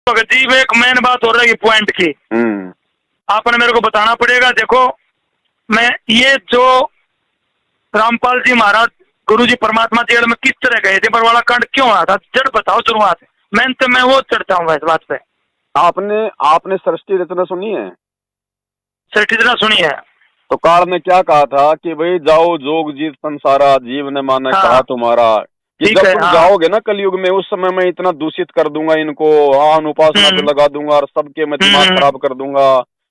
भगत जी एक मेन बात हो रही है पॉइंट की, आपने मेरे को बताना पड़ेगा। देखो मैं ये जो रामपाल जी महाराज गुरु जी परमात्मा जेल में किस तरह गए थे, बरवाला कांड क्यों आया था, जड़ बताओ शुरुआत। मैं वो चढ़ता हूँ इस बात पे। आपने सृष्टि रचना सुनी है? सृष्टि रचना सुनी है। तो काल में क्या कहा था कि भाई जाओ जोग जीत संसारा, जीव ने माना कहा तुम्हारा, कि जब तुम जाओगे ना कलयुग में, उस समय मैं इतना दूषित कर दूंगा इनको, उपासना पे लगा दूंगा और सबके मैं दिमाग खराब कर दूंगा,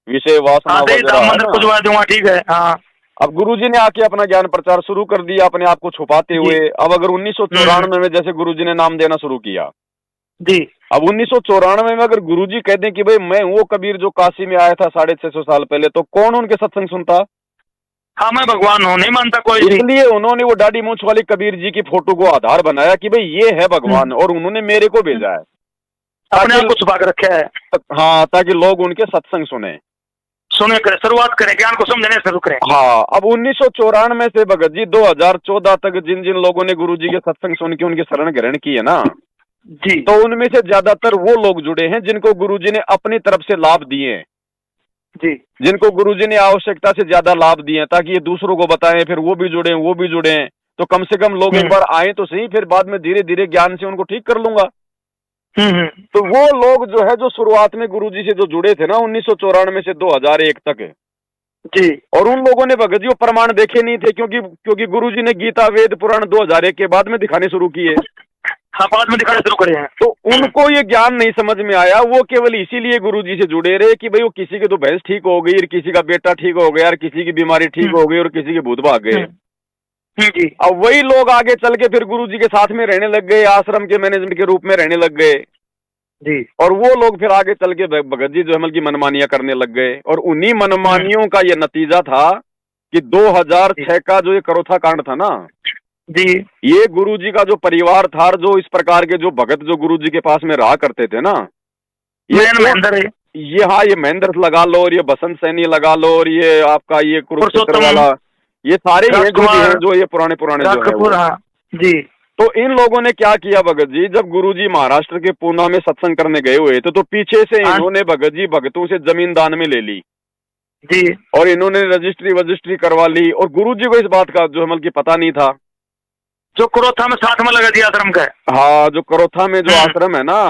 विषय वासना वगैरह दूंगा। ठीक है। हाँ। अब गुरुजी ने आके अपना ज्ञान प्रचार शुरू कर दिया अपने आप को छुपाते हुए। अब अगर 1994 में जैसे गुरुजी ने नाम देना शुरू किया जी, अब 1994 में अगर गुरुजी कह दें कि भाई मैं वो कबीर जो काशी में आया था 650 साल पहले, तो कौन उनके सत्संग सुनता? हाँ मैं भगवान हूँ, नहीं मानता कोई। इसलिए उन्होंने वो दाढ़ी मूंछ वाली कबीर जी की फोटो को आधार बनाया कि भाई ये है भगवान, और उन्होंने मेरे को भेजा है, अपने आप को छुपा के रखा है। हाँ, ताकि लोग उनके सत्संग सुने करें, शुरुआत करें, ज्ञान को समझने शुरू करें। हाँ, अब 1994 से भगत जी 2014 तक जिन जिन लोगों ने गुरुजी के सत्संग सुन के उनकी शरण ग्रहण की है ना जी, तो उनमें से ज्यादातर वो लोग जुड़े हैं जिनको गुरुजी ने अपनी तरफ से लाभ दिए हैं जी, जिनको गुरुजी ने आवश्यकता से ज्यादा लाभ दिए, ताकि ये दूसरों को बताएं, फिर वो भी जुड़े, तो कम से कम लोग एक बार आए तो सही, फिर बाद में धीरे धीरे ज्ञान से उनको ठीक कर लूंगा। तो वो लोग जो है जो शुरुआत में गुरुजी से जो जुड़े थे ना 1994 से 2001 तक जी, और उन लोगों ने भगत जी वो प्रमाण देखे नहीं थे, क्योंकि गुरुजी ने गीता वेद पुराण 2001 के बाद में दिखाने शुरू किए। हाँ, बाद में दिखाने शुरू करे हैं। तो उनको ये ज्ञान नहीं समझ में आया, वो केवल इसीलिए गुरुजी से जुड़े रहे कि भाई वो किसी के तो भैंस ठीक हो गई और किसी का बेटा ठीक हो गया और किसी की बीमारी ठीक हो गई और किसी के भूत भाग गए। अब वही लोग आगे चल के फिर गुरुजी के साथ में रहने लग गए, आश्रम के मैनेजमेंट के रूप में रहने लग गए जी, और वो लोग फिर आगे चल के भगत जी जो है की मनमानियां करने लग गए, और उन्हीं मनमानियों का ये नतीजा था कि 2006 का जो ये करोथा कांड था ना जी, ये गुरुजी का जो परिवार था, जो इस प्रकार के जो भगत जो गुरुजी के पास में रहा करते थे ना, ये हाँ, ये महेंद्र लगा लो और ये बसंत सैनी लगा लो और ये आपका ये कुरुक्षेत्र वाला, ये सारे हैं जो ये पुराने जो है जी। तो इन लोगों ने क्या किया भगत जी, जब गुरुजी महाराष्ट्र के पूना में सत्संग करने गए हुए थे तो पीछे से इन्होंने भगत जी भगतों से जमीन दान में ले ली जी, और इन्होंने रजिस्ट्री करवा ली, और गुरुजी को इस बात का जो है पता नहीं था। जो करोथा में साथ में लगा दिया आश्रम का, हाँ, जो करोथा में जो आश्रम है ना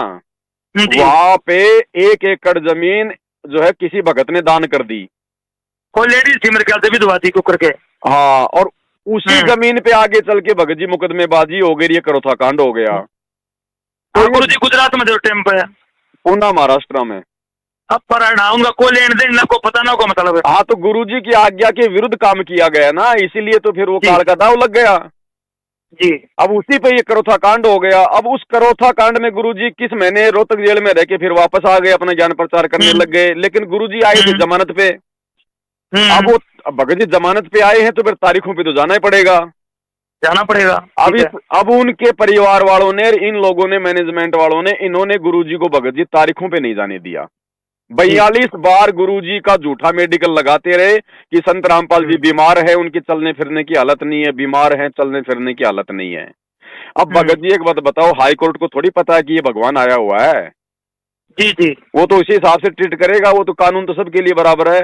वहाँ पे 1 एकड़ जमीन जो है किसी भगत ने दान कर दी, कोई लेडीज थी मेरे ख्याल से विधवा थी को करके। हाँ, और उसी जमीन पे आगे चल के भगत जी मुकदमेबाजी हो गई, ये करोथा कांड हो गया। तो गुरु जी गुजरात में जो टाइम पे पूना महाराष्ट्र में, अब पर उनका कोई लेन देन ना, को पता ना, को मतलब है। हाँ, तो गुरुजी की आज्ञा के विरुद्ध काम किया गया ना, इसीलिए तो फिर वो काल का दाव लग गया जी। अब उसी पे ये करोथा कांड हो गया। अब उस करोथा कांड में गुरुजी किस महीने रोहतक जेल में रह के फिर वापस आ गए, अपना ज्ञान प्रचार करने लग गए, लेकिन गुरुजी आए थे जमानत पे। अब वो भगत जी जमानत पे आए हैं तो फिर तारीखों पे तो जाना ही पड़ेगा। अब उनके परिवार वालों ने, इन लोगों ने, मैनेजमेंट वालों ने, इन्होंने गुरुजी को भगत जी तारीखों पे नहीं जाने दिया। 42 बार गुरुजी का झूठा मेडिकल लगाते रहे कि संत रामपाल जी बीमार है, उनकी चलने फिरने की हालत नहीं है, बीमार है, चलने फिरने की हालत नहीं है। अब भगत जी एक बात बताओ, हाई कोर्ट को थोड़ी पता है कि ये भगवान आया हुआ है? जी जी, वो तो उसी हिसाब से ट्रीट करेगा, वो तो कानून तो सबके लिए बराबर है।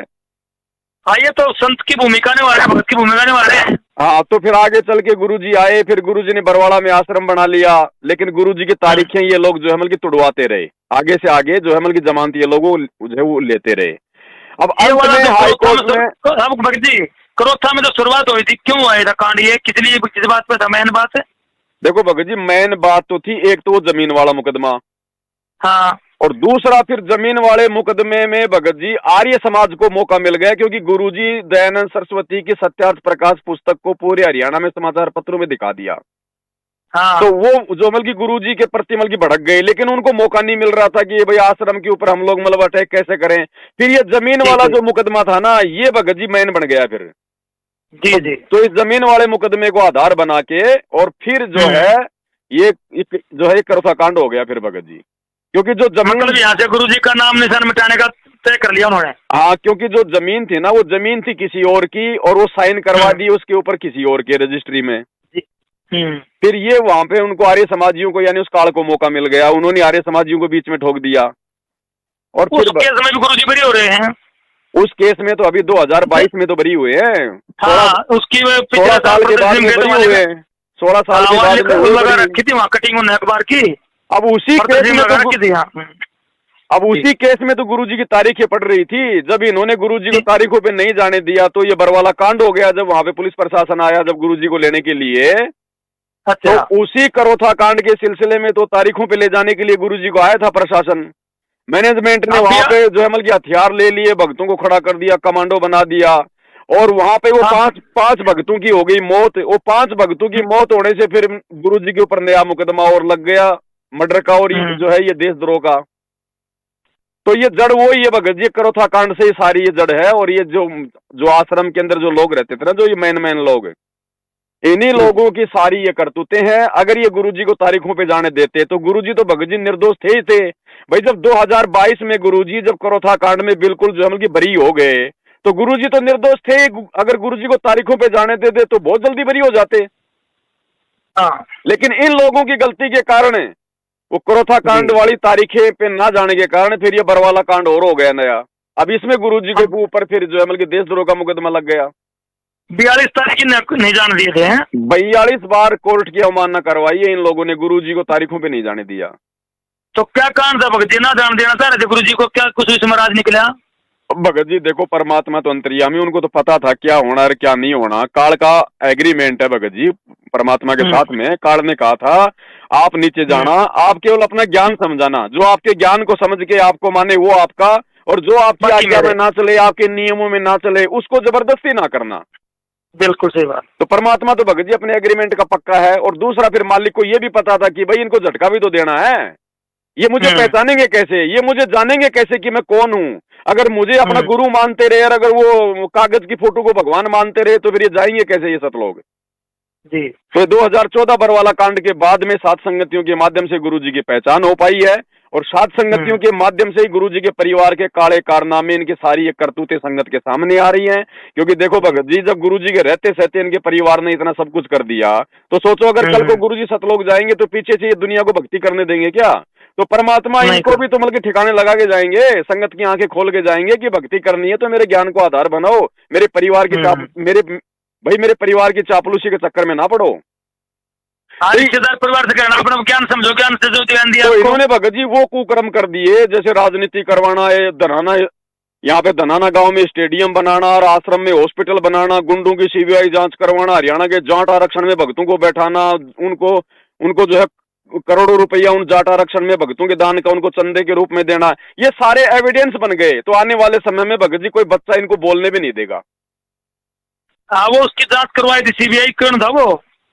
हाँ, ये तो संत की भूमिका निभा रहे हैं, भगत की भूमिका निभा रहे हैं। हाँ, तो फिर आगे चल के गुरुजी आए, फिर गुरुजी ने बरवाड़ा में आश्रम बना लिया, लेकिन गुरुजी की तारीखें ये लोग जो है तुड़वाते रहे, आगे से आगे जो है जमानत ये लोग वो लेते रहे। अब हाई कोर्ट में भगत जी करोथा में जो शुरुआत हुई थी, क्यों आया था कांड, ये किस लिए, किस बात पे था, मेन बात है? देखो भगत जी, मेन बात तो थी एक तो वो जमीन वाला मुकदमा, हाँ, और दूसरा फिर जमीन वाले मुकदमे में भगत जी आर्य समाज को मौका मिल गया, क्योंकि गुरुजी दयानंद सरस्वती की सत्यार्थ प्रकाश पुस्तक को पूरे हरियाणा में समाचार पत्रों में दिखा दिया। हाँ, तो वो जो गुरुजी के प्रति भड़क गए, लेकिन उनको मौका नहीं मिल रहा था कि भाई आश्रम के ऊपर हम लोग अटैक कैसे करें। फिर ये जमीन वाला जो मुकदमा था ना, ये भगत जी मैन बन गया फिर। जी जी, तो इस जमीन वाले मुकदमे को आधार बना के और फिर जो है ये जो है करोथा कांड हो गया फिर भगत जी, क्योंकि जो जमीन यहाँ से गुरुजी का नाम निशान मिटाने का तय कर लिया उन्होंने। हाँ, क्योंकि जो जमीन थी ना वो जमीन थी किसी और की, और वो साइन करवा दी उसके ऊपर किसी और के रजिस्ट्री में। फिर ये वहां पे उनको आर्य समाजियों को यानी उस काल को मौका मिल गया, उन्होंने आर्य समाजियों को बीच में ठोक दिया। और उस फिर केस में भी गुरुजी बरी हो रहे हैं। उस केस में तो अभी 2022 में तो बरी हुए हैं। हाँ, उसकी 16 साल के बाद में बरी हुए हैं। 16 साल के बाद में वो लगा बरी। रखी थी वहाँ कटिंग उन्होंने अखबार की। अब उसी केस में लगा तो रखी थी। हाँ, अब उसी केस में तो गुरुजी की तारीखें पड़ रही थी। जब इन्होंने गुरुजी को तारीखों पे नहीं जाने दिया तो ये बरवाला कांड हो गया। जब वहां पे पुलिस प्रशासन आया जब गुरुजी को लेने के लिए, अच्छा, तो उसी करोथा कांड के सिलसिले में तो तारीखों पे ले जाने के लिए गुरुजी को आया था प्रशासन। मैनेजमेंट ने वहां पे जो है मतलब हथियार ले लिए, भक्तों को खड़ा कर दिया, कमांडो बना दिया, और वहां पे वो पांच भक्तों की हो गई मौत। वो 5 भक्तों की मौत होने से फिर गुरुजी के ऊपर नया मुकदमा और लग गया मर्डर का, और ये जो है ये देशद्रोह का। तो ये जड़ वो ही है भगत जी, करोथा कांड से ही सारी ये जड़ है। और ये जो आश्रम के अंदर जो लोग रहते थे ना, जो ये मैन लोग, इन्हीं लोगों की सारी ये करतूतें हैं। अगर ये गुरुजी को तारीखों पे जाने देते तो गुरुजी तो भगत जी निर्दोष थे ही थे भाई। जब 2022 में गुरुजी जब करोथा कांड में बिल्कुल जो है कि बरी हो गए, तो गुरुजी तो निर्दोष थे। अगर गुरुजी को तारीखों पे जाने देते तो बहुत जल्दी बरी हो जाते। हाँ, लेकिन इन लोगों की गलती के कारण, वो करोथा कांड वाली तारीखें पे ना जाने के कारण फिर ये बरवाला कांड और हो गया नया। अब इसमें गुरुजी के ऊपर फिर जो है मतलब देशद्रोह का मुकदमा लग गया। 42 तारीख नहीं जाने दिए थे हैं। 42 बार कोर्ट की अवमानना करवाई है इन लोगों ने, गुरुजी को तारीखों पे नहीं जाने दिया। तो क्या कांड था भगत जी, ना जान देना चाह रहे थे गुरुजी को? क्या कुछ इसमें राज निकला? भगत जी देखो, परमात्मा तो अंतर्यामी, उनको तो पता था क्या होना और क्या नहीं होना। काल का एग्रीमेंट है भगत जी परमात्मा के साथ में। काल ने कहा था आप नीचे जाना, आप केवल अपना ज्ञान समझाना, जो आपके ज्ञान को समझ के आपको माने वो आपका, और जो आपकी आज्ञा में ना चले, आपके नियमों में ना चले, उसको जबरदस्ती ना करना। बिल्कुल सही बात। तो परमात्मा तो भगत जी अपने एग्रीमेंट का पक्का है। और दूसरा फिर मालिक को ये भी पता था कि भाई इनको झटका भी तो देना है। ये मुझे पहचानेंगे कैसे, ये मुझे जानेंगे कैसे कि मैं कौन हूं? अगर मुझे अपना गुरु मानते रहे और अगर वो कागज की फोटो को भगवान मानते रहे तो फिर ये जाएंगे कैसे ये सब लोग? जी। तो 2014 बरवाला कांड के बाद में 7 संगतियों के माध्यम से गुरुजी की पहचान हो पाई है। और 7 संगतियों के माध्यम से ही गुरुजी के परिवार के काले कारनामे, इनके सारी ये करतूतें संगत के सामने आ रही हैं। क्योंकि देखो भगत जी, जब गुरुजी के रहते सहते इनके परिवार ने इतना सब कुछ कर दिया, तो सोचो अगर कल को गुरुजी सतलोक जाएंगे तो पीछे से ये दुनिया को भक्ति करने देंगे क्या? तो परमात्मा इनको भी तो मतलब ठिकाने लगा के जाएंगे, संगत की आंखें खोल के जाएंगे कि भक्ति करनी है तो मेरे ज्ञान को आधार बनाओ, मेरे परिवार की मेरे परिवार की चापलूसी के चक्कर में ना पड़ो। रिश्तेदार परिवार से कहना अपना ज्ञान समझो, ज्ञान से जो ध्यान दिया। तो इन्होंने भगत जी वो कुकर्म कर दिए, जैसे राजनीति करवाना है, धनाना, यहाँ पे धनाना गांव में स्टेडियम बनाना और आश्रम में हॉस्पिटल बनाना, गुंडों की सीबीआई जांच करवाना, हरियाणा के जाट आरक्षण में भक्तों को बैठाना, उनको जो है करोड़ों रुपया उन जाट आरक्षण में भक्तों के दान का उनको चंदे के रूप में देना, ये सारे एविडेंस बन गए। तो आने वाले समय में भगत जी कोई बच्चा इनको बोलने भी नहीं देगा। हाँ, वो उसकी जांच करवाई थी सीबीआई। कौन था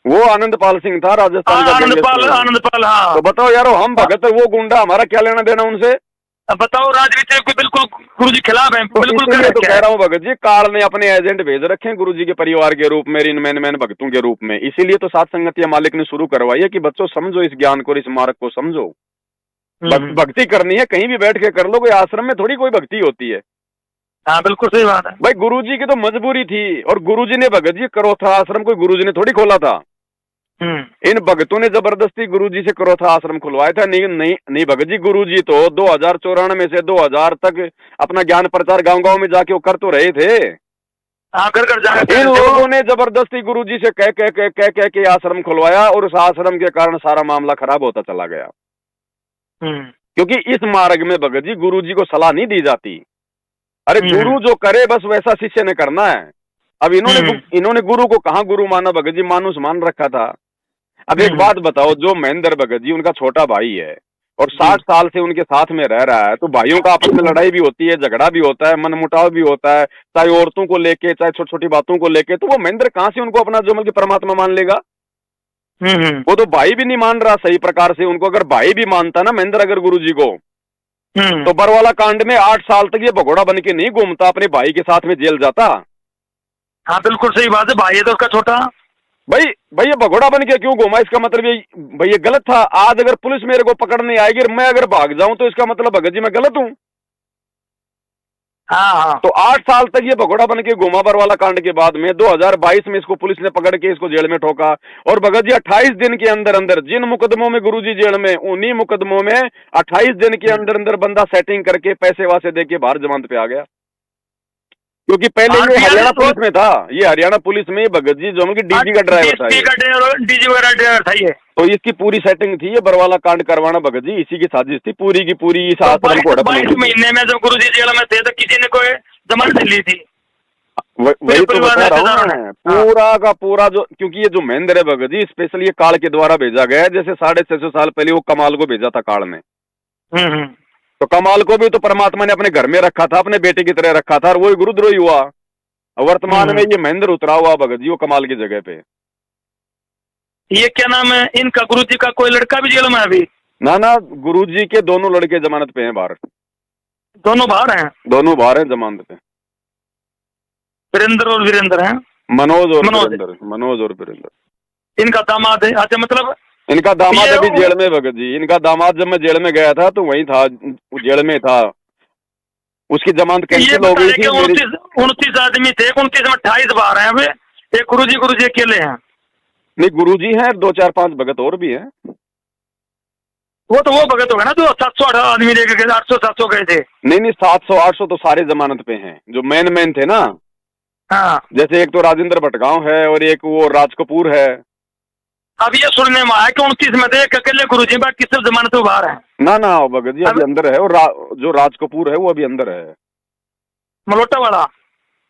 वो आनंदपाल सिंह था, राजस्थान का। आनंदपाल। हाँ, तो बताओ यारो, हम भगत वो गुंडा, हमारा क्या लेना देना उनसे? बताओ, राजनीति को बिल्कुल गुरुजी खिलाफ है। बिल्कुल तो कह रहा हूँ भगत जी, काल ने अपने एजेंट भेज रखे हैं गुरुजी के परिवार के रूप में, इन मैन भक्तों के रूप में। इसीलिए तो 7 संगतियां मालिक ने शुरू करवाई है कि बच्चों समझो इस ज्ञान को, इस मार्ग को समझो। भक्ति करनी है कहीं भी बैठ के कर लो, कोई आश्रम में थोड़ी कोई भक्ति होती है। हाँ, बिल्कुल सही बात है भाई। गुरुजी की तो मजबूरी थी, और गुरुजी ने भगत जी करोथा आश्रम कोई गुरुजी ने थोड़ी खोला था। इन भक्तों ने जबरदस्ती गुरुजी से करोथा आश्रम खुलवाया था। नहीं भगत जी, गुरुजी तो 2094 में से 2000 तक अपना ज्ञान प्रचार गांव-गांव में जाके वो कर तो रहे थे। इन लोगों ने जबरदस्ती गुरुजी से कह के आश्रम खुलवाया, और उस आश्रम के कारण सारा मामला खराब होता चला गया। क्योंकि इस मार्ग में भगत जी गुरुजी को सलाह नहीं दी जाती। अरे गुरु जो करे बस वैसा शिष्य ने करना है। अब इन्होंने गुरु को कहाँ गुरु माना भगत जी, मानुष मान रखा था। अब एक बात बताओ, जो महेंद्र भगत जी उनका छोटा भाई है और 60 साल से उनके साथ में रह रहा है, तो भाइयों का आपस में लड़ाई भी होती है, झगड़ा भी होता है, मनमुटाव भी होता है, चाहे औरतों को लेके, चाहे छोटी छोटी बातों को लेके। तो वो महेंद्र कहाँ से उनको अपना जो मतलब परमात्मा मान लेगा? वो तो भाई भी नहीं मान रहा सही प्रकार से उनको। अगर भाई भी मानता ना महेंद्र अगर गुरुजी को, तो बरवाला कांड में 8 साल तक ये भगोड़ा बन के नहीं घूमता, अपने भाई के साथ में जेल जाता। हाँ, बिल्कुल सही बात है। भाई है तो उसका छोटा। भाई ये भगोड़ा बन के क्यों घूमा? इसका मतलब ये भाई ये गलत था। आज अगर पुलिस मेरे को पकड़ने आएगी, मैं अगर भाग जाऊं तो इसका मतलब भगत जी मैं गलत हूं? हाँ हाँ। तो 8 साल तक ये भगोड़ा बन के घुमा बरवाला कांड के बाद में 2022 में इसको पुलिस ने पकड़ के इसको जेल में ठोका। और भगत जी 28 दिन के अंदर अंदर जिन मुकदमों में गुरुजी जेल में, उन्हीं मुकदमों में 28 दिन के अंदर अंदर बंदा सेटिंग करके पैसे वासे दे के बाहर जमानत पे आ गया। क्योंकि पहले ये हरियाणा पुलिस में था, ये हरियाणा पुलिस में भगत जी जो कि डीजी का ड्राइवर था, डीजी वगैरह ड्राइवर था ये। तो इसकी पूरी सेटिंग थी ये बरवाला कांड करवाना भगत जी, इसी की साजिश थी पूरी की पूरी। इस आश्रम को 22 महीने में जब गुरुजी जेल में थे तो किसी ने कोई जमानत ली थी? वही तो बता रहा हूँ मैं, पूरा का पूरा जो, क्योंकि ये जो महेंद्र है भगत जी स्पेशल ये काल के द्वारा भेजा गया है, जैसे 650 साल पहले वो कमाल को भेजा था काल ने। तो कमाल को भी तो परमात्मा ने अपने घर में रखा था, अपने बेटे की तरह रखा था, और वही गुरुद्रोही हुआ। वर्तमान में ये महेंद्र उतरा हुआ भगत जी वो कमाल की जगह पे। ये क्या नाम है इनका, गुरुजी का कोई लड़का भी जेल में है अभी? ना ना, गुरुजी के दोनों लड़के जमानत पे हैं बाहर। दोनों बाहर हैं? दोनों बाहर हैं जमानत पे। वीरेंद्र और वीरेंद्र हैं? मनोज और वीरेंद्र। इनका दामाद है? अच्छा, मतलब इनका दामाद अभी जेल में भगत जी। इनका दामाद जब मैं जेल में गया था तो वहीं था, जेल में था, उसकी जमानत कैंसिल हो गई थी। 29 आदमी थे, 29 में 28 बाहर हैं अभी। एक गुरुजी अकेले हैं? नहीं, गुरुजी हैं, 2 4 5 भगत और भी हैं। वो भगत होगा ना जो 700 आदमी लेके गए, 800 700 गए थे? नहीं 700 800 तो सारे जमानत पे हैं जो मेन थे ना। हाँ, जैसे एक तो राजेंद्र भटगांव है और एक वो राज कपूर है। अब ये सुनने में आया कि 29 में थे, अकेले गुरुजी, बाकी सब जमानत पे बाहर है। ना ना भगत जी अभी अंदर है, और जो राज कपूर है वो अभी अंदर है, मलोटा वाला।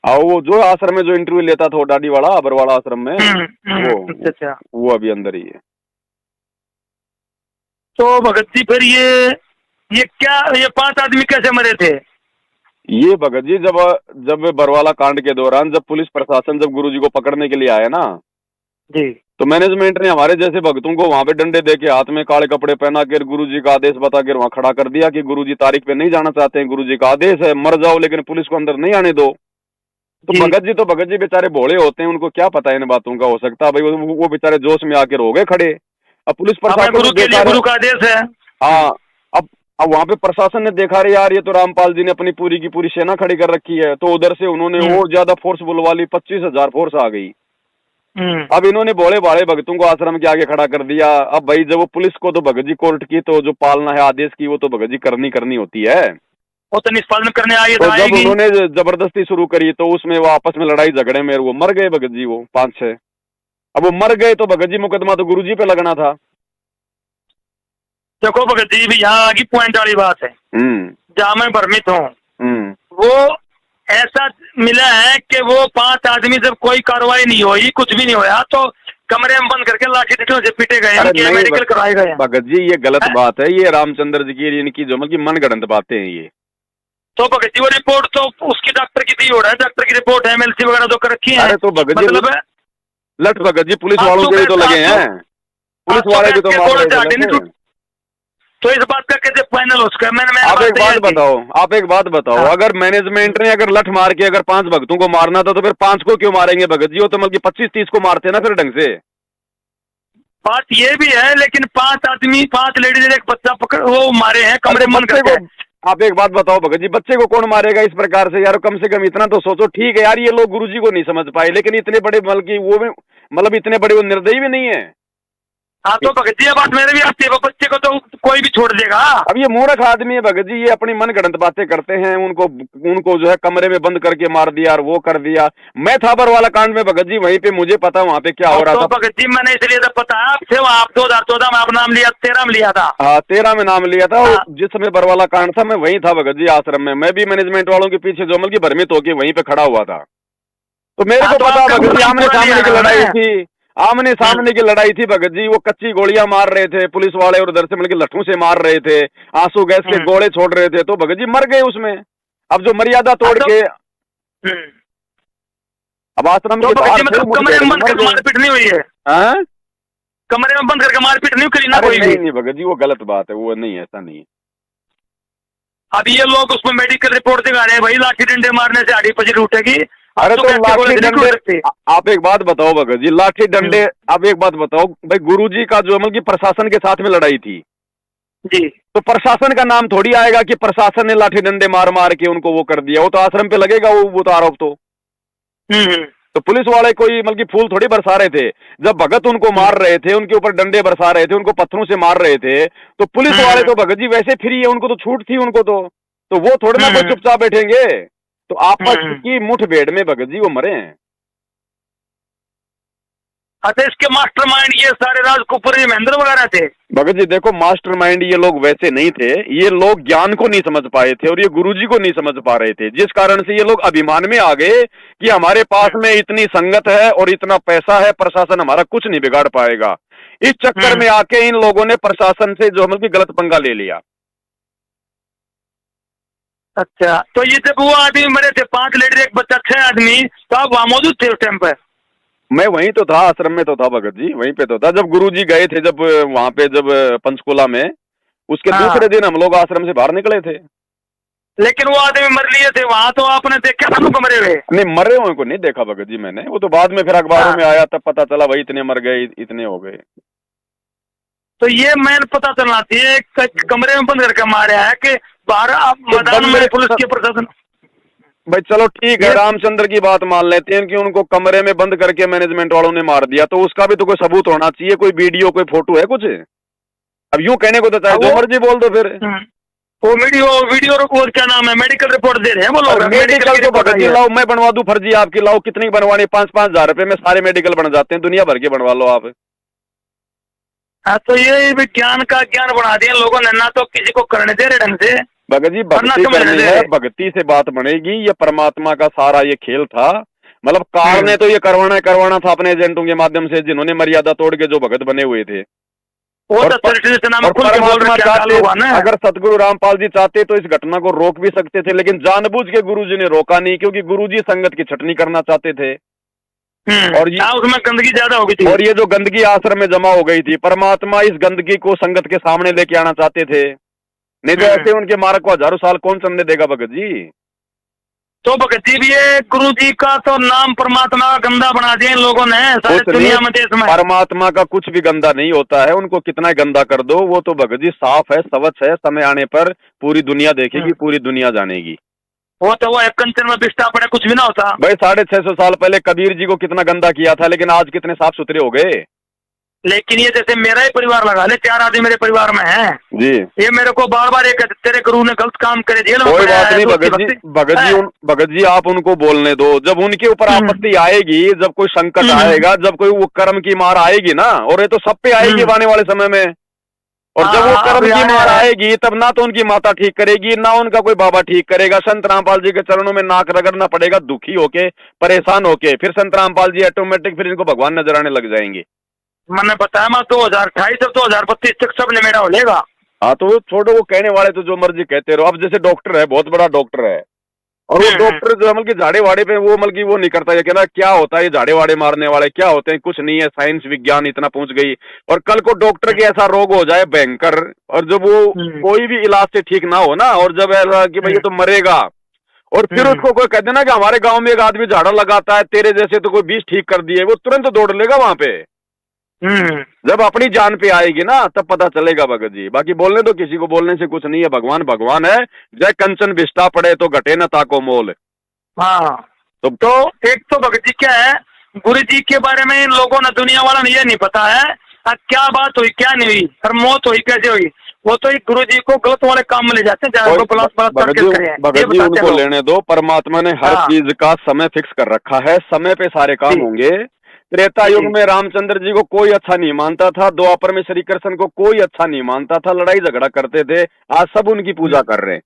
वो जो आश्रम में जो इंटरव्यू लेता था, वो डाडी वाला अबरवाड़ा आश्रम में, अच्छा, वो अभी अंदर ही है। तो भगत जी फिर ये क्या, ये 5 आदमी कैसे मरे थे? ये भगत जी जब बरवाला कांड के दौरान जब पुलिस प्रशासन जब गुरुजी को पकड़ने के लिए आया ना जी, तो मैनेजमेंट ने हमारे जैसे भक्तों को वहां पे डंडे देके हाथ में काले कपड़े पहना कर गुरुजी का आदेश बता कर वहां खड़ा कर दिया कि गुरुजी तारीख पे नहीं जाना चाहते हैं, गुरुजी का आदेश है, मर जाओ लेकिन पुलिस को अंदर नहीं आने दो। तो भगत जी बेचारे भोले होते हैं, उनको क्या पता इन बातों का। हो सकता है भाई वो बेचारे जोश में आकर हो गए खड़े। अब पुलिस प्रशासन गुरु का आदेश है। हाँ, अब वहां पे प्रशासन ने देखा रे यार ये तो रामपाल जी ने अपनी पूरी की पूरी सेना खड़ी कर रखी है, तो उधर से उन्होंने और ज्यादा फोर्स बुलवा ली, 25,000 फोर्स आ गई। अब इन्होंने भोले भाले भगतों को आश्रम के आगे खड़ा कर दिया। अब भाई जब वो पुलिस को तो भगत जी कोर्ट की तो जो पालना है आदेश की वो तो भगत जी करनी होती है, वो तो निष्पादन करने आई। तो जब उन्होंने जबरदस्ती शुरू करी तो उसमें वो आपस में लड़ाई झगड़े में वो मर गए भगत जी, वो 5-6। अब वो मर गए तो भगत जी मुकदमा तो गुरुजी पे लगना था। देखो भगत जी भी यहाँ आगे पॉइंट वाली बात है जहाँ मैं भ्रमित हूँ। वो ऐसा मिला है कि वो 5 आदमी जब कोई कार्रवाई नहीं हुई, कुछ भी नहीं होया, तो कमरे में बंद करके लाठी डंडों से पीटे गए, मेडिकल करवाए गए। भगत जी ये गलत बात है, ये रामचंद्र जी की इनकी जो मतलब मनगढ़ंत बातें हैं ये। तो भगत जी वो रिपोर्ट तो उसकी डॉक्टर की दी हो रहा है, डॉक्टर की रिपोर्ट MLC वगैरह जो कर रखी है। अरे तो भगत जी मतलब लट भगत जी पुलिस वालों के तो लगे हैं, पुलिस वाले भी तो मार रहे हैं। तो इस बात का कैसे फाइनल हो सका? आप एक बात बताओ, अगर मैनेजमेंट ने अगर लठ मार के अगर 5 भक्तों को मारना था तो फिर 5 को क्यों मारेंगे भगत जी? वो तो मतलब 25-30 को मारते ना फिर ढंग से। बात ये भी है, लेकिन 5 आदमी 5 लेडीज एक बच्चा पकड़ वो मारे हैं कमरे मन करके। आप एक बात बताओ भगत जी, बच्चे को कौन मारेगा इस प्रकार से यार? कम से कम इतना तो सोचो। ठीक है यार ये लोग गुरुजी को नहीं समझ पाए, लेकिन इतने बड़े बल्कि वो भी मतलब इतने बड़े वो निर्दयी भी नहीं है। हाँ तो भगत जी बात मेरे भी आती है, बच्चे को तो कोई भी छोड़ देगा। अब ये मूर्ख आदमी है भगत जी, ये अपनी मनगढ़ंत बातें करते हैं। उनको जो है कमरे में बंद करके मार दिया और वो कर दिया। मैं था बरवाला कांड में भगत जी, वहीं पे मुझे पता वहाँ पे क्या हो रहा था। भगत जी मैंने इसलिए तो पता आपसे, आप 2014 में आप नाम लिया, 13 में लिया था। हाँ 13 में नाम लिया था। जिस समय बरवाला कांड था मैं वहीं था भगत जी आश्रम में। मैं भी मैनेजमेंट वालों के पीछे जो मतलब भ्रमित होकर वहीं पे खड़ा हुआ था। तो मेरे को पता भगत जी आमने सामने की लड़ाई थी, आमने सामने की लड़ाई थी भगत जी। वो कच्ची गोलियां मार रहे थे पुलिस वाले और उधर से मिलकर लट्ठों से मार रहे थे, आंसू गैस के गोले छोड़ रहे थे, तो भगत जी मर गए उसमें। अब जो मर्यादा तोड़ के अब आश्रम के बाहर कमरे में बंद करके मारपीट नहीं हुई है? कमरे में बंद करके मारपीट नहीं करी ना कोई? नहीं भगत जी वो गलत बात है, वो नहीं, ऐसा नहीं है। अब ये लोग उसमें मेडिकल रिपोर्ट दिखा रहे हैं भाई लाठी डंडे मारने से हड्डी पसली उठेगी। अरे तो लाठी डंडे, आप एक बात बताओ भगत जी, लाठी डंडे, आप एक बात बताओ भाई, गुरुजी का जो मतलब की प्रशासन के साथ में लड़ाई थी, जी। तो प्रशासन का नाम थोड़ी आएगा कि प्रशासन ने लाठी डंडे मार मार के उनको वो कर दिया, वो तो आश्रम पे लगेगा वो तो आरोप तो। हम्म। तो पुलिस वाले कोई मतलब कि फूल थोड़ी बरसा रहे थे, जब भगत उनको मार रहे थे, उनके ऊपर डंडे बरसा रहे थे, उनको पत्थरों से मार रहे थे, तो पुलिस वाले तो भगत जी वैसे फ्री है, उनको तो छूट थी उनको तो वो थोड़े ना कोई चुपचाप बैठेंगे। तो आपस की मुठभेड़ में भगत जी वो मरे हैं। अच्छा, इसके मास्टरमाइंड ये सारे राजकुपुरी महेंद्र वगैरह थे? भगत जी देखो, मास्टरमाइंड ये लोग वैसे नहीं थे, ये लोग ज्ञान को नहीं समझ पाए थे और ये गुरुजी को नहीं समझ पा रहे थे, जिस कारण से ये लोग अभिमान में आ गए कि हमारे पास में इतनी संगत है और इतना पैसा है, प्रशासन हमारा कुछ नहीं बिगाड़ पाएगा। इस चक्कर में आके इन लोगों ने प्रशासन से जो मतलब कि गलत पंगा ले लिया। अच्छा, तो ये जब वो आदमी मरे थे, 5 लेडीज 1 बच्चा, 6 आदमी, तो आप वहां मौजूद थे उस टाइम पर? मैं वहीं तो था, आश्रम में तो था भगत जी, वहीं पे तो था जब गुरुजी गए थे, जब वहां पे जब पंचकुला में, उसके दूसरे दिन हम लोग आश्रम से बाहर निकले थे। लेकिन वो आदमी मर लिए थे वहां, तो आपने देखा था उनको मरे हुए? नहीं, मरे हुए को नहीं देखा भगत जी मैंने, वो तो बाद में फिर अखबारों में आया, तब पता चला भाई इतने मर गए, इतने हो गए। तो ये मैंने पता चलना चाहिए, कमरे में बंद करके मारे है कि बाहर आप मैदान में पुलिस के प्रशासन? भाई चलो ठीक है, रामचंद्र की बात मान लेते हैं कि उनको कमरे में बंद करके मैनेजमेंट वालों ने मार दिया, तो उसका भी तो कोई सबूत होना चाहिए, कोई वीडियो, कोई फोटो है कुछ? अब यूं कहने को तो चाहे जो मर्जी बोल दो फिर। वो वीडियो और क्या नाम है, मेडिकल रिपोर्ट दे रहे हैं वो लोग? मेडिकल तो भगत जी लाओ, मैं बनवा दूं फर्जी आपकी, लाओ कितनी बनवानी, 5-5 हजार रुपए में सारे मेडिकल बन जाते हैं, दुनिया भर के बनवा लो आप। हाँ, तो ये विज्ञान का ज्ञान बढ़ा दिया लोगों ने, ना तो किसी को करने दे रहे ढंग से। भगत जी भक्ति करनी है, भक्ति से बात बनेगी, ये परमात्मा का सारा ये खेल था। मतलब कार ने तो ये करवाना था अपने एजेंटों के माध्यम से, जिन्होंने मर्यादा तोड़ के जो भगत बने हुए थे। और परमात्मा चाहते, अगर सतगुरु रामपाल जी चाहते तो इस घटना को रोक भी सकते थे, लेकिन जानबूझ के गुरुजी ने रोका नहीं, क्योंकि गुरुजी संगत की छटनी करना चाहते थे। और ये उसमें गंदगी ज्यादा हो गई थी, और ये जो गंदगी आश्रम में जमा हो गई थी, परमात्मा इस गंदगी को संगत के सामने लेके आना चाहते थे। नहीं तो ऐसे उनके मार्ग को हजारों साल कौन चलने देगा भगत जी? तो भगत जी भी ये गुरु जी का तो नाम परमात्मा का गंदा बना दिया इन लोगों ने सारी दुनिया में, देश में। परमात्मा का कुछ भी गंदा नहीं होता है, उनको कितना गंदा कर दो, वो तो भगत जी साफ है, स्वच्छ है, समय आने पर पूरी दुनिया देखेगी, पूरी दुनिया जानेगी। वो तो वो एक कंचन में बिस्टा पड़े कुछ भी ना होता भाई। 650 साल पहले कबीर जी को कितना गंदा किया था, लेकिन आज कितने साफ सुथरे हो गए। लेकिन ये जैसे मेरा ही परिवार लगा ले, 4 आदमी मेरे परिवार में हैं जी, ये मेरे को बार बार एक तेरे गुरु ने गलत काम करे, जेल में कोई बात नहीं भगत जी आप उनको बोलने दो, जब उनके ऊपर आपत्ति आएगी, जब कोई संकट आएगा, जब कोई वो कर्म की मार आएगी ना, और ये तो सब पे आएगी आने वाले समय में, और जब वो कर्म की मार आएगी तब ना तो उनकी माता ठीक करेगी, ना उनका कोई बाबा ठीक करेगा। संत रामपाल जी के चरणों में नाक रगड़ना पड़ेगा, दुखी होके, परेशान होके, फिर संत रामपाल जी ऑटोमेटिक फिर इनको भगवान नजर आने लग जाएंगे। मैंने बताया मैं 2028 से 2032 तक सब निमेड़ा हो लेगा। हाँ तो छोड़ो, वो कहने वाले तो जो मर्जी कहते रहो। अब जैसे डॉक्टर है, बहुत बड़ा डॉक्टर है, और वो डॉक्टर जो मतलब कि झाड़े वाड़े पे वो मतलब कि वो नहीं करता, ये कहना क्या होता है, ये झाड़े वाड़े मारने वाले क्या होते हैं, कुछ नहीं है, साइंस विज्ञान इतना पहुंच गई, और कल को डॉक्टर के ऐसा रोग हो जाए भयंकर, और जब वो कोई भी इलाज से ठीक ना हो ना, और जब ऐसा कि भाई ये तो मरेगा, और फिर उसको कोई कहते ना कि हमारे गांव में एक आदमी झाड़ा लगाता है, तेरे जैसे तो कोई 20 ठीक कर दिए, वो तुरंत दौड़ लेगा वहां पे। जब अपनी जान पे आएगी ना तब पता चलेगा भगत जी। बाकी बोलने दो, किसी को बोलने से कुछ नहीं है, भगवान भगवान है, जय कंचन बिस्टा पड़े तो घटे न ताको मोल। हाँ तो एक तो भगत जी क्या है, गुरु जी के बारे में इन लोगों ने, दुनिया वाला ने ये नहीं पता है क्या बात हुई क्या नहीं हुई, और मौत हुई कैसे हुई, वो तो गुरु जी को गलत वाले काम में ले जाते हैं। भगत जी उनको लेने दो, परमात्मा ने हर चीज का समय फिक्स कर रखा है, समय पे सारे काम होंगे। त्रेता युग में रामचंद्र जी को कोई अच्छा नहीं मानता था, द्वापर में श्री कृष्ण को कोई अच्छा नहीं मानता था, लड़ाई झगड़ा करते थे, आज सब उनकी पूजा कर रहे हैं।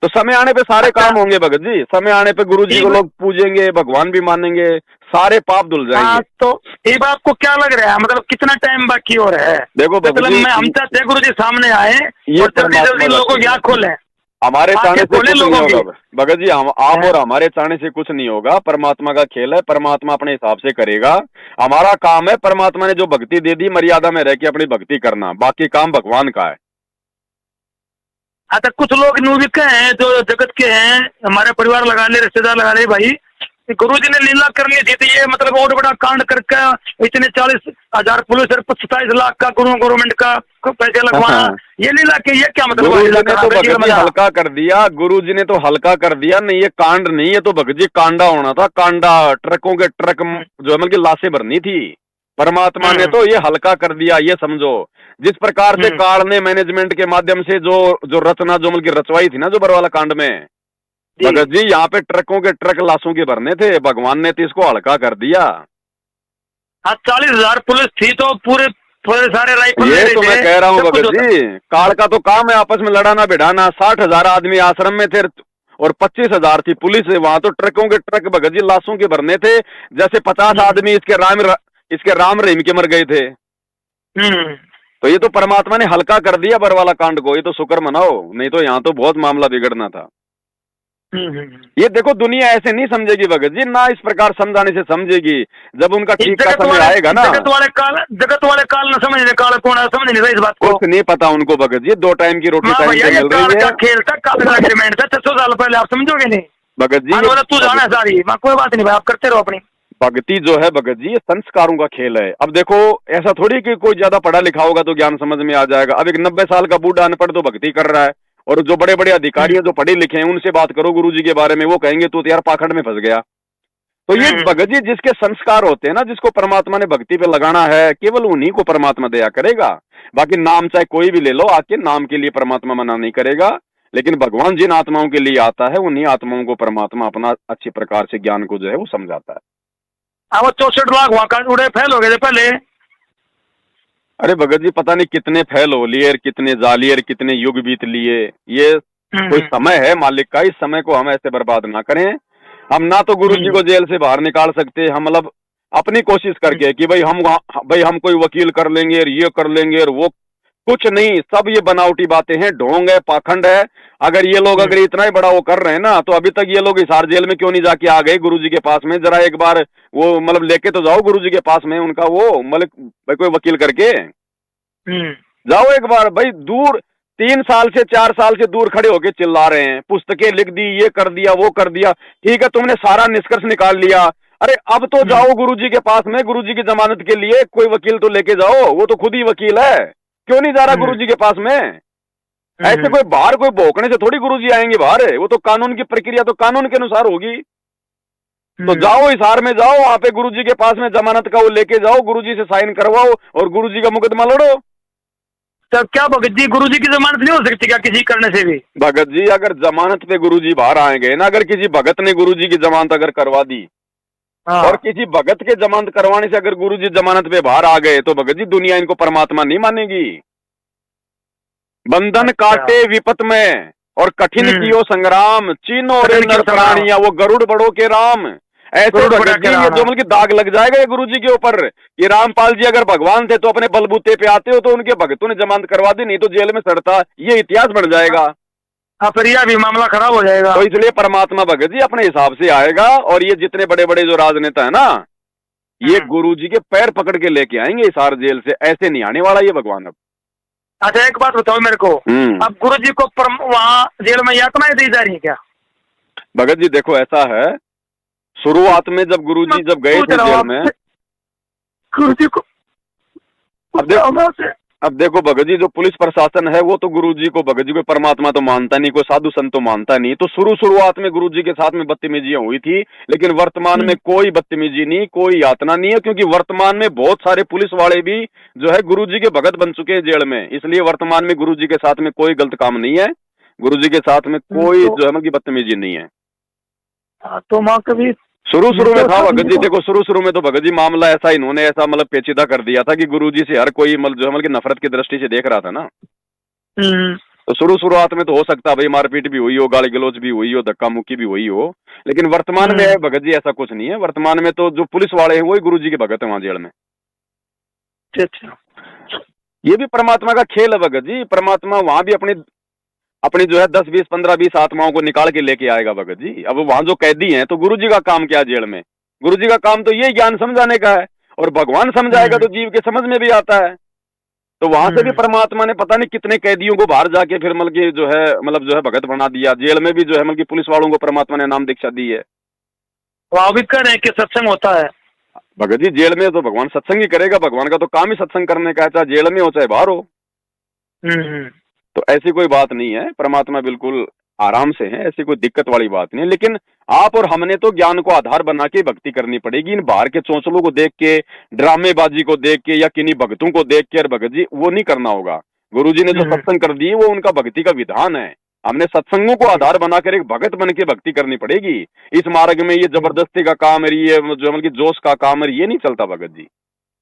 तो समय आने पे सारे काम होंगे भगत जी, समय आने पे गुरु जी को लोग पूजेंगे, भगवान भी मानेंगे, सारे पाप धुल जाएंगे। तो ये बात को क्या लग रहा है, मतलब कितना टाइम बाकी हो रहा है? देखो मतलब हम चाहते हैं गुरु जी सामने आए और जल्दी लोगों की आँख खोले। हमारे चाहने से कुछ नहीं होगा भगत जी, आप और हमारे चाहने से कुछ नहीं होगा, परमात्मा का खेल है, परमात्मा अपने हिसाब से करेगा। हमारा काम है, परमात्मा ने जो भक्ति दे दी मर्यादा में रह के अपनी भक्ति करना, बाकी काम भगवान का है। अच्छा, कुछ लोग न्यूज के हैं जो जगत के हैं, हमारे परिवार लगा ले, रिश्तेदार लगा ले भाई, गुरु जी ने लीला करनी थी तो ये मतलब बहुत बड़ा कांड करके इतने 40,000 पुलिस और 27 लाख का गवर्नमेंट का पैसे लगवाना, ये लीला के ये क्या मतलब? गुरु जी ने तो भगत जी हल्का कर दिया, गुरु जी ने तो हल्का कर दिया। नहीं ये कांड नहीं, ये तो भगत जी कांडा होना था, कांडा। ट्रकों के ट्रक जो मतलब की लाशें भरनी थी, परमात्मा ने तो ये हल्का कर दिया। ये समझो जिस प्रकार से काल ने मैनेजमेंट के माध्यम से जो रचना जो मतलब की रचवाई थी ना जो बरवाला कांड में, भगत जी यहाँ पे ट्रकों के ट्रक लाशों के भरने थे, भगवान ने तो इसको हल्का कर दिया। हाँ 40,000 पुलिस थी तो पूरे सारे राइफल, ये तो मैं कह रहा हूँ भगत जी, काल का तो काम है आपस में लड़ाना भिड़ाना। 60,000 आदमी आश्रम में थे और 25,000 थी पुलिस। वहां तो ट्रकों के ट्रक भगत जी लाशों के भरने थे, जैसे 50 आदमी इसके राम रहीम के मर गए थे। तो ये तो परमात्मा ने हल्का कर दिया बरवाला कांड को, ये तो शुक्र मनाओ, नहीं तो यहाँ तो बहुत मामला बिगड़ना था। ये देखो दुनिया ऐसे नहीं समझेगी भगत जी, ना इस प्रकार समझाने से समझेगी। जब उनका ठीक का समय आएगा ना, जगत वाले काल न समझने, काल कौन है समझ नहीं रहा इस बात को, कुछ नहीं पता उनको भगत जी। 2 टाइम की रोटी टाइम पे मिल रही है। खेल था, काल का एग्रीमेंट था 600 साल पहले, आप समझोगे नहीं भगत जी? तू जाना सारी, कोई बात नहीं भाई, आप करते रहो अपनी भक्ति जो है भगत जी, ये संस्कारों का खेल है। अब देखो ऐसा थोड़ी कि कोई ज्यादा पढ़ा लिखा होगा तो ज्ञान समझ में आ जाएगा। अब एक 90 साल का बूढ़ा अनपढ़ तो भक्ति कर रहा है, और जो बड़े बड़े अधिकारी हैं जो पढ़े लिखे हैं उनसे बात करो गुरु जी के बारे में, वो कहेंगे तू तो यार पाखंड में फंस गया। तो ये भगत जी जिसके संस्कार होते हैं ना, जिसको परमात्मा ने भक्ति पे लगाना है, केवल उन्हीं को परमात्मा दया करेगा। बाकी नाम चाहे कोई भी ले लो, आके नाम के लिए परमात्मा मना नहीं करेगा, लेकिन भगवान जिन आत्माओं के लिए आता है उन्हीं आत्माओं को परमात्मा अपना अच्छे प्रकार से ज्ञान को जो है वो समझाता है। अब 64 लाख वहां का उड़े फैल हो गए थे पहले। अरे भगत जी पता नहीं कितने फैल हो लिए, कितने जालियर, कितने युग बीत लिए। ये कोई समय है मालिक का, इस समय को हम ऐसे बर्बाद ना करें। हम ना तो गुरु जी को जेल से बाहर निकाल सकते, हम मतलब अपनी कोशिश करके कि भाई हम कोई वकील कर लेंगे और ये कर लेंगे और वो, कुछ नहीं, सब ये बनावटी बातें हैं, ढोंग है, पाखंड है। अगर ये लोग अगर इतना ही बड़ा वो कर रहे हैं ना, तो अभी तक ये लोग हिसार जेल में क्यों नहीं जाके आ गए गुरुजी के पास में? जरा एक बार वो मतलब लेके तो जाओ गुरुजी के पास में उनका वो मतलब कोई वकील करके जाओ एक बार भाई। दूर 3 साल से 4 साल से दूर खड़े होके चिल्ला रहे हैं, पुस्तकें लिख दी, ये कर दिया, वो कर दिया। ठीक है, तुमने सारा निष्कर्ष निकाल लिया, अरे अब तो जाओ गुरुजी के पास में, गुरुजी की जमानत के लिए कोई वकील तो लेके जाओ, वो तो खुद ही वकील है, क्यों नहीं जा रहा गुरुजी के पास में? ऐसे कोई बाहर कोई भौंकने से थोड़ी गुरुजी आएंगे बाहर, वो तो कानून की प्रक्रिया तो कानून के अनुसार होगी। तो जाओ हिसार में जाओ, वहां पे गुरुजी के पास में जमानत का वो लेके जाओ, गुरुजी से साइन करवाओ और गुरुजी का मुकदमा लड़ो। तब क्या भगत जी गुरुजी की जमानत नहीं हो सकती क्या किसी करने से भी? भगत जी अगर जमानत पे गुरुजी बाहर आएंगे ना, अगर किसी भगत ने गुरुजी की जमानत अगर करवा दी और किसी भगत के जमानत करवाने से अगर गुरुजी जमानत पे बाहर आ गए, तो भगत जी दुनिया इनको परमात्मा नहीं मानेगी। बंधन काटे विपत में और कठिन कियो संग्राम, चीनो रे नर प्राणिया वो गरुड़ बड़ो के राम। ऐसे भगत जी ये जो मतलब दाग लग जाएगा ये गुरुजी के ऊपर कि रामपाल जी अगर भगवान थे तो अपने बलबूते पे आते हो तो उनके भगतों ने जमानत करवा दी, नहीं तो जेल में सड़ता, ये इतिहास बन जाएगा। फिर यह भी मामला खराब हो जाएगा। तो इसलिए परमात्मा भगत जी अपने हिसाब से आएगा, और ये जितने बड़े बड़े जो राजनेता है ना, ये गुरुजी के पैर पकड़ के लेके आएंगे हिसार जेल से, ऐसे नहीं आने वाला ये भगवान। अब अच्छा एक बात बताओ मेरे को, अब गुरुजी को वहाँ जेल में यातनाएं दी जा रही है क्या? भगत जी देखो ऐसा है, शुरुआत में जब गुरुजी जब गए थे जेल में, गुरुजी को अब देखो भगत जी जो पुलिस प्रशासन है वो तो गुरुजी को भगत जी को परमात्मा तो मानता नहीं, कोई साधु संत तो मानता नहीं। तो शुरुआत में गुरुजी के साथ में बदतमीजियां हुई थी, लेकिन वर्तमान में कोई बदतमीजी नहीं, कोई यातना नहीं है, क्योंकि वर्तमान में बहुत सारे पुलिस वाले भी जो है गुरुजी के भगत बन चुके हैं जेल में। इसलिए वर्तमान में गुरुजी के साथ में कोई गलत काम नहीं है, गुरुजी के साथ में कोई जो है मतलब बदतमीजी नहीं है। तो माँ कभी शुरू में था भगत जी, देखो शुरू में तो भगत जी मामला ऐसा इन्होंने ऐसा मतलब पेचीदा कर दिया था कि गुरुजी से हर कोई मतलब जो है मतलब नफरत की दृष्टि से देख रहा था ना। तो शुरुआत में तो हो सकता है भाई मारपीट भी हुई हो, गाली गलौज भी हुई हो, धक्का मुक्की भी हुई हो, लेकिन वर्तमान में भगत जी ऐसा कुछ नहीं है। वर्तमान में तो जो पुलिस वाले हैं वही गुरुजी के भगत है वहां जेल में। ये भी परमात्मा का खेल है भगत जी, परमात्मा वहां भी अपनी जो है 10, 20, 15, 20 आत्माओं को निकाल के लेके आएगा भगत जी। अब वहां जो कैदी हैं तो गुरुजी का काम क्या जेल में? गुरुजी का काम तो ये ज्ञान समझाने का है, और भगवान समझाएगा तो जीव के समझ में भी आता है। तो वहां से भी परमात्मा ने पता नहीं कितने कैदियों को बाहर जाके फिर मतलब जो है भगत बना दिया। जेल में भी जो है मतलब पुलिस वालों को परमात्मा ने नाम दीक्षा दी है। वहाँ भी कह रहे हैं कि सत्संग होता है। भगत जी जेल में तो भगवान सत्संग ही करेगा, भगवान का तो काम ही सत्संग करने का है, चाहे जेल में हो चाहे बाहर हो। हम्म। तो ऐसी कोई बात नहीं है, परमात्मा बिल्कुल आराम से है, ऐसी कोई दिक्कत वाली बात नहीं है। लेकिन आप और हमने तो ज्ञान को आधार बना के भक्ति करनी पड़ेगी। इन बाहर के चौंचलों को देख के, ड्रामेबाजी को देख के या किन्हीं भक्तों को देख के, भगत जी वो नहीं करना होगा। गुरुजी ने जो सत्संग कर दिए वो उनका भक्ति का विधान है। हमने सत्संगों को आधार बनाकर एक भगत बन के भक्ति करनी पड़ेगी। इस मार्ग में ये जबरदस्ती का काम है, ये जो मतलब जोश का काम है, ये नहीं चलता भगत जी।